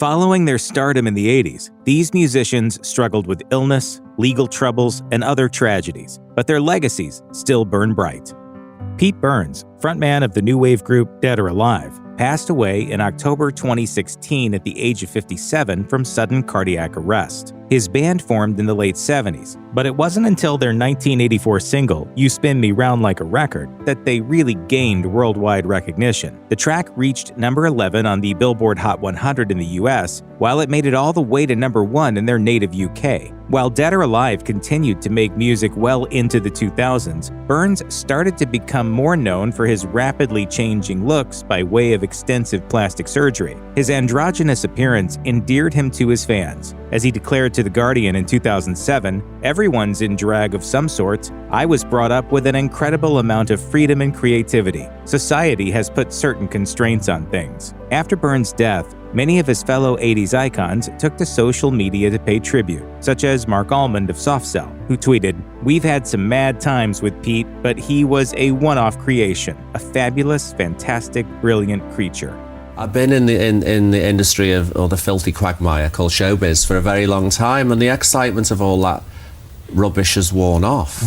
Following their stardom in the 80s, these musicians struggled with illness, legal troubles, and other tragedies, but their legacies still burn bright. Pete Burns, frontman of the new wave group Dead or Alive, passed away in October 2016 at the age of 57 from sudden cardiac arrest. His band formed in the late 70s, but it wasn't until their 1984 single, You Spin Me Round Like a Record, that they really gained worldwide recognition. The track reached number 11 on the Billboard Hot 100 in the US, while it made it all the way to number 1 in their native UK. While Dead or Alive continued to make music well into the 2000s, Burns started to become more known for his rapidly changing looks by way of extensive plastic surgery. His androgynous appearance endeared him to his fans. As he declared to The Guardian in 2007, "Everyone's in drag of some sort. I was brought up with an incredible amount of freedom and creativity. Society has put certain constraints on things." After Burns' death, many of his fellow 80s icons took to social media to pay tribute, such as Mark Almond of Soft Cell, who tweeted, "We've had some mad times with Pete, but he was a one-off creation, a fabulous, fantastic, brilliant creature." I've been in the industry of, or the filthy quagmire called showbiz, for a very long time, and the excitement of all that rubbish has worn off.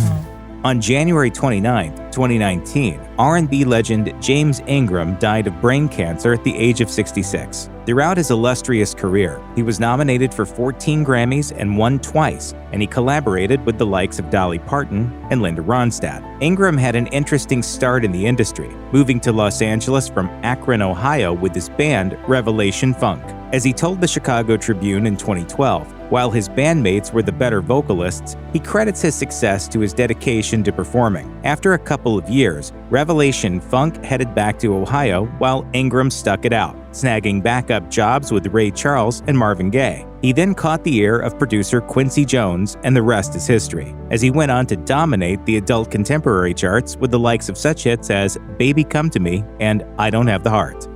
On January 29, 2019, R&B legend James Ingram died of brain cancer at the age of 66. Throughout his illustrious career, he was nominated for 14 Grammys and won twice, and he collaborated with the likes of Dolly Parton and Linda Ronstadt. Ingram had an interesting start in the industry, moving to Los Angeles from Akron, Ohio with his band Revelation Funk. As he told the Chicago Tribune in 2012, while his bandmates were the better vocalists, he credits his success to his dedication to performing. After a couple of years, Revelation Funk headed back to Ohio while Ingram stuck it out, snagging backup jobs with Ray Charles and Marvin Gaye. He then caught the ear of producer Quincy Jones, and the rest is history, as he went on to dominate the adult contemporary charts with the likes of such hits as Baby Come to Me and I Don't Have the Heart.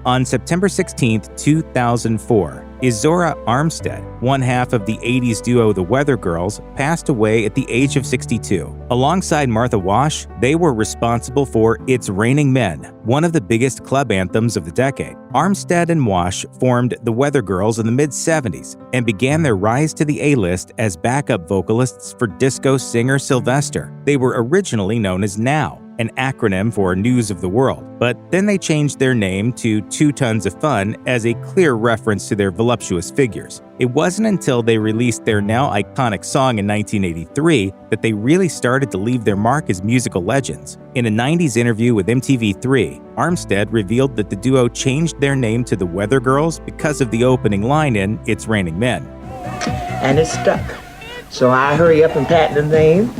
On September 16, 2004, Izora Armstead, one half of the 80s duo The Weather Girls, passed away at the age of 62. Alongside Martha Wash, they were responsible for It's Raining Men, one of the biggest club anthems of the decade. Armstead and Wash formed The Weather Girls in the mid-70s and began their rise to the A-list as backup vocalists for disco singer Sylvester. They were originally known as Now, an acronym for News of the World, but then they changed their name to 2 Tons of Fun as a clear reference to their voluptuous figures. It wasn't until they released their now iconic song in 1983 that they really started to leave their mark as musical legends. In a 90s interview with MTV3, Armstead revealed that the duo changed their name to the Weather Girls because of the opening line in It's Raining Men. And it stuck. So I hurry up and patent the name.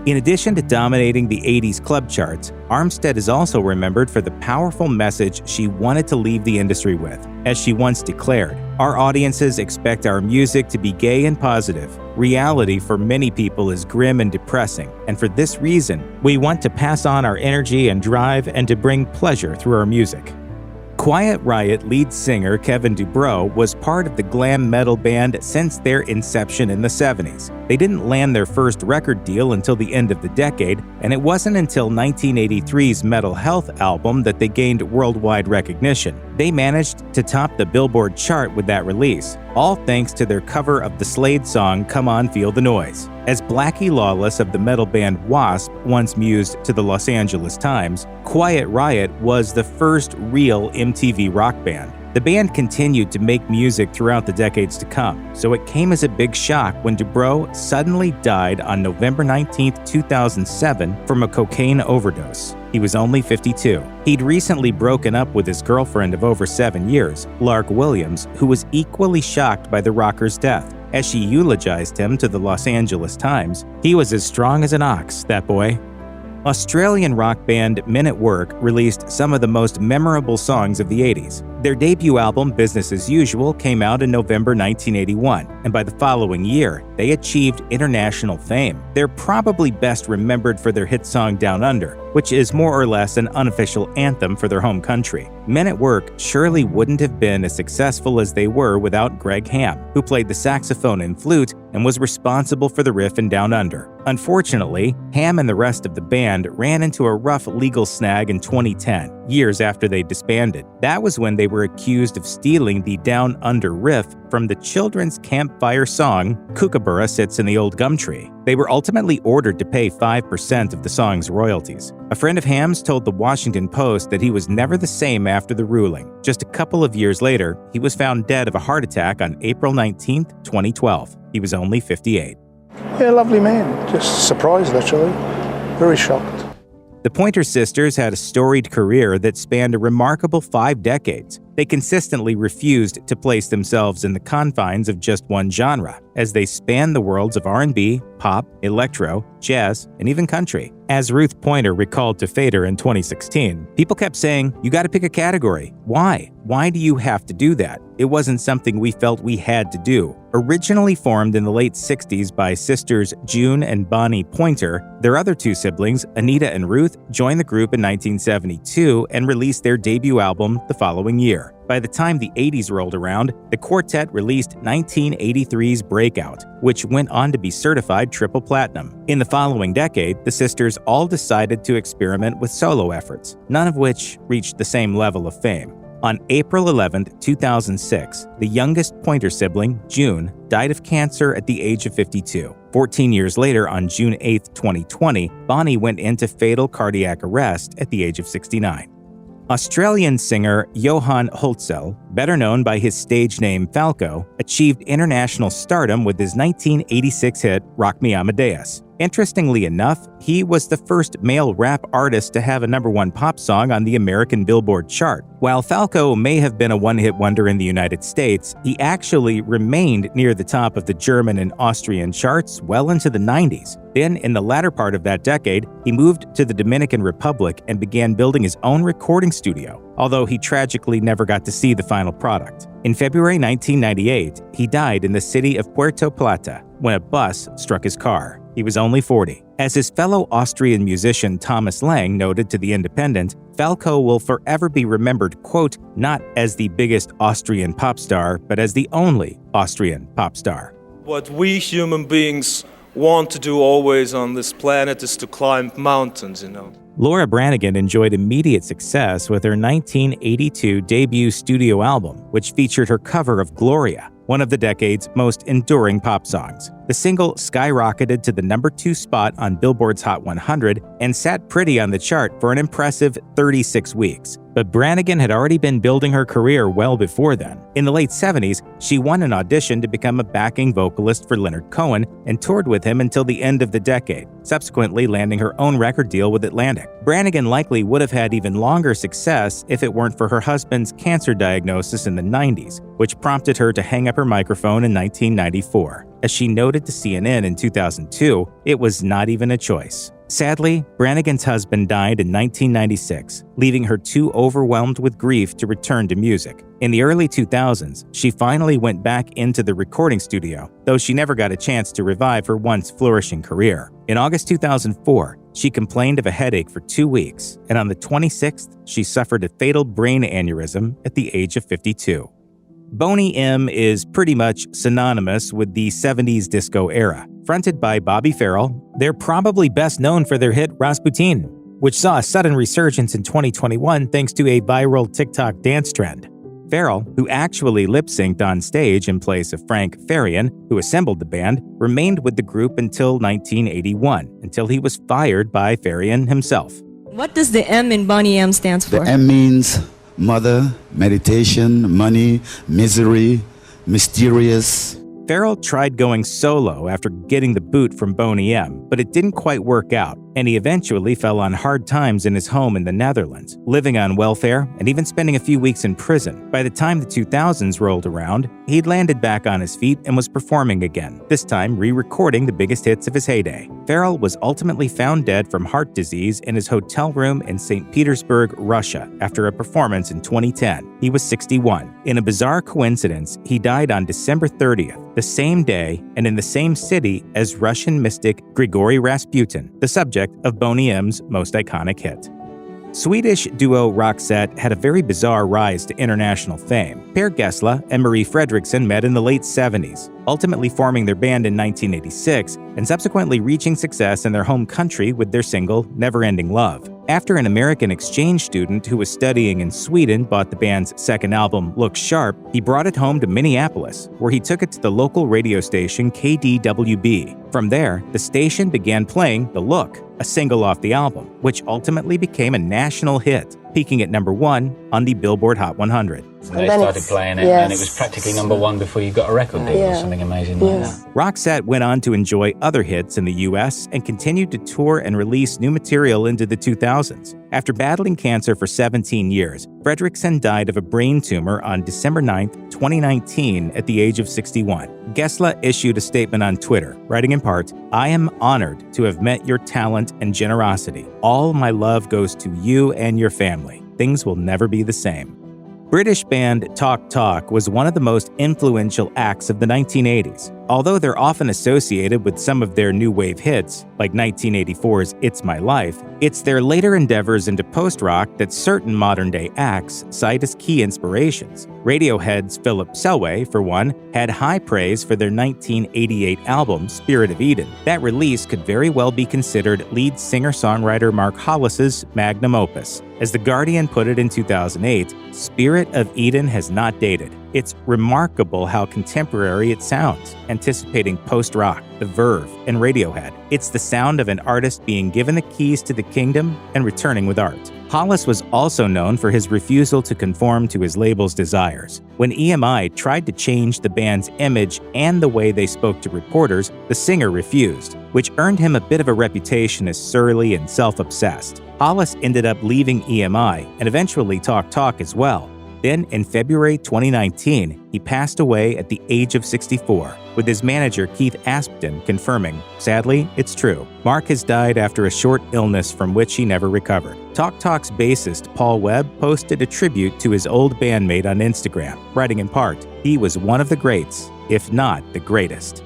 In addition to dominating the 80s club charts, Armstead is also remembered for the powerful message she wanted to leave the industry with. As she once declared, "Our audiences expect our music to be gay and positive. Reality for many people is grim and depressing, and for this reason, we want to pass on our energy and drive and to bring pleasure through our music." Quiet Riot lead singer Kevin DuBrow was part of the glam metal band since their inception in the 70s. They didn't land their first record deal until the end of the decade, and it wasn't until 1983's Metal Health album that they gained worldwide recognition. They managed to top the Billboard chart with that release, all thanks to their cover of the Slade song Come On Feel the Noise. As Blackie Lawless of the metal band Wasp once mused to the Los Angeles Times, Quiet Riot was the first real MTV rock band. The band continued to make music throughout the decades to come, so it came as a big shock when DuBrow suddenly died on November 19, 2007 from a cocaine overdose. He was only 52. He'd recently broken up with his girlfriend of over 7 years, Lark Williams, who was equally shocked by the rocker's death. As she eulogized him to the Los Angeles Times, "He was as strong as an ox, that boy." Australian rock band Men at Work released some of the most memorable songs of the 80s. Their debut album, Business as Usual, came out in November 1981, and by the following year, they achieved international fame. They're probably best remembered for their hit song Down Under, which is more or less an unofficial anthem for their home country. Men at Work surely wouldn't have been as successful as they were without Greg Ham, who played the saxophone and flute and was responsible for the riff in Down Under. Unfortunately, Ham and the rest of the band ran into a rough legal snag in 2010, years after they disbanded. That was when they were accused of stealing the Down Under riff from the children's campfire song Kookaburra Sits in the Old Gum Tree. They were ultimately ordered to pay 5% of the song's royalties. A friend of Ham's told the Washington Post that he was never the same after the ruling. Just a couple of years later, he was found dead of a heart attack on April 19, 2012. He was only 58. Yeah, lovely man. Just surprised, actually. Very shocked. The Pointer Sisters had a storied career that spanned a remarkable 5 decades. They consistently refused to place themselves in the confines of just one genre, as they spanned the worlds of R&B, pop, electro, jazz, and even country. As Ruth Pointer recalled to Fader in 2016, people kept saying, "You gotta pick a category. Why? Why do you have to do that? It wasn't something we felt we had to do." Originally formed in the late 60s by sisters June and Bonnie Pointer, their other 2 siblings, Anita and Ruth, joined the group in 1972 and released their debut album the following year. By the time the 80s rolled around, the quartet released 1983's Breakout, which went on to be certified triple platinum. In the following decade, the sisters all decided to experiment with solo efforts, none of which reached the same level of fame. On April 11, 2006, the youngest Pointer sibling, June, died of cancer at the age of 52. 14 years later, on June 8, 2020, Bonnie went into fatal cardiac arrest at the age of 69. Australian singer Johan Holtzel, better known by his stage name Falco, achieved international stardom with his 1986 hit Rock Me Amadeus. Interestingly enough, he was the first male rap artist to have a #1 pop song on the American Billboard chart. While Falco may have been a one-hit wonder in the United States, he actually remained near the top of the German and Austrian charts well into the 90s. Then, in the latter part of that decade, he moved to the Dominican Republic and began building his own recording studio, although he tragically never got to see the final product. In February 1998, he died in the city of Puerto Plata when a bus struck his car. He was only 40. As his fellow Austrian musician Thomas Lang noted to The Independent, Falco will forever be remembered, quote, not as the biggest Austrian pop star, but as the only Austrian pop star. What we human beings want to do always on this planet is to climb mountains, Laura Branigan enjoyed immediate success with her 1982 debut studio album, which featured her cover of Gloria, one of the decade's most enduring pop songs. The single skyrocketed to the #2 spot on Billboard's Hot 100 and sat pretty on the chart for an impressive 36 weeks. But Branigan had already been building her career well before then. In the late 70s, she won an audition to become a backing vocalist for Leonard Cohen and toured with him until the end of the decade, subsequently landing her own record deal with Atlantic. Branigan likely would have had even longer success if it weren't for her husband's cancer diagnosis in the 90s, which prompted her to hang up her microphone in 1994. As she noted to CNN in 2002, it was not even a choice. Sadly, Branigan's husband died in 1996, leaving her too overwhelmed with grief to return to music. In the early 2000s, she finally went back into the recording studio, though she never got a chance to revive her once flourishing career. In August 2004, she complained of a headache for 2 weeks, and on the 26th, she suffered a fatal brain aneurysm at the age of 52. Boney M is pretty much synonymous with the 70s disco era. Fronted by Bobby Farrell, they're probably best known for their hit Rasputin, which saw a sudden resurgence in 2021 thanks to a viral TikTok dance trend. Farrell, who actually lip-synced on stage in place of Frank Farian, who assembled the band, remained with the group until 1981, until he was fired by Farian himself. What does the M in Boney M stands for? The M means mother, meditation, money, misery, mysterious. Farrell tried going solo after getting the boot from Boney M, but it didn't quite work out, and he eventually fell on hard times in his home in the Netherlands, living on welfare and even spending a few weeks in prison. By the time the 2000s rolled around, he'd landed back on his feet and was performing again, this time re-recording the biggest hits of his heyday. Farrell was ultimately found dead from heart disease in his hotel room in St. Petersburg, Russia, after a performance in 2010. He was 61. In a bizarre coincidence, he died on December 30th, the same day and in the same city as Russian mystic Grigory Rasputin, the subject of Boney M's most iconic hit. Swedish duo Roxette had a very bizarre rise to international fame. Per Gessle and Marie Fredriksson met in the late 70s, ultimately forming their band in 1986 and subsequently reaching success in their home country with their single Never Ending Love. After an American exchange student who was studying in Sweden bought the band's second album, Look Sharp, he brought it home to Minneapolis, where he took it to the local radio station KDWB. From there, the station began playing The Look, a single off the album, which ultimately became a national hit, peaking at #1 on the Billboard Hot 100. And they started playing it, and it was practically #1 before you got a record deal or something amazing like that. Roxette went on to enjoy other hits in the US and continued to tour and release new material into the 2000s. After battling cancer for 17 years, Fredriksson died of a brain tumor on December 9, 2019, at the age of 61. Gessle issued a statement on Twitter, writing in part, "I am honored to have met your talent and generosity. All my love goes to you and your family. Things will never be the same." British band Talk Talk was one of the most influential acts of the 1980s. Although they're often associated with some of their new wave hits, like 1984's It's My Life, it's their later endeavors into post-rock that certain modern-day acts cite as key inspirations. Radiohead's Philip Selway, for one, had high praise for their 1988 album Spirit of Eden. That release could very well be considered lead singer-songwriter Mark Hollis's magnum opus. As The Guardian put it in 2008, Spirit of Eden has not dated. It's remarkable how contemporary it sounds, anticipating post-rock, The Verve, and Radiohead. It's the sound of an artist being given the keys to the kingdom and returning with art. Hollis was also known for his refusal to conform to his label's desires. When EMI tried to change the band's image and the way they spoke to reporters, the singer refused, which earned him a bit of a reputation as surly and self-obsessed. Hollis ended up leaving EMI and eventually Talk Talk as well. Then, in February 2019, he passed away at the age of 64, with his manager Keith Aspden confirming, "Sadly, it's true. Mark has died after a short illness from which he never recovered." Talk Talk's bassist Paul Webb posted a tribute to his old bandmate on Instagram, writing in part, "He was one of the greats, if not the greatest."